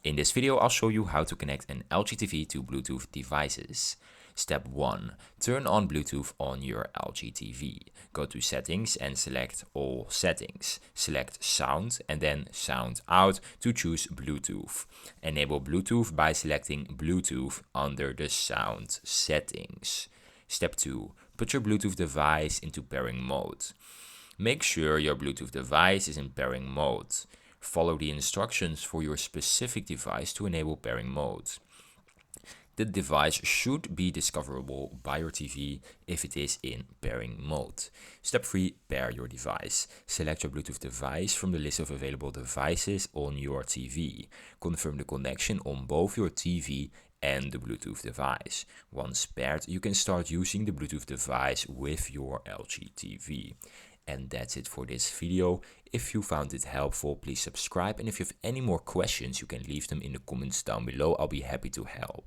In this video, I'll show you how to connect an LG TV to Bluetooth devices. Step 1. Turn on Bluetooth on your LG TV. Go to Settings and select All Settings. Select Sound and then Sound Out to choose Bluetooth. Enable Bluetooth by selecting Bluetooth under the Sound settings. Step 2. Put your Bluetooth device into pairing mode. Make sure your Bluetooth device is in pairing mode. Follow the instructions for your specific device to enable pairing mode. The device should be discoverable by your TV if it is in pairing mode. Step 3. Pair your device. Select your Bluetooth device from the list of available devices on your TV. Confirm the connection on both your TV and the Bluetooth device. Once paired, you can start using the Bluetooth device with your LG TV. And that's it for this video. If you found it helpful, please subscribe. And if you have any more questions, you can leave them in the comments down below. I'll be happy to help.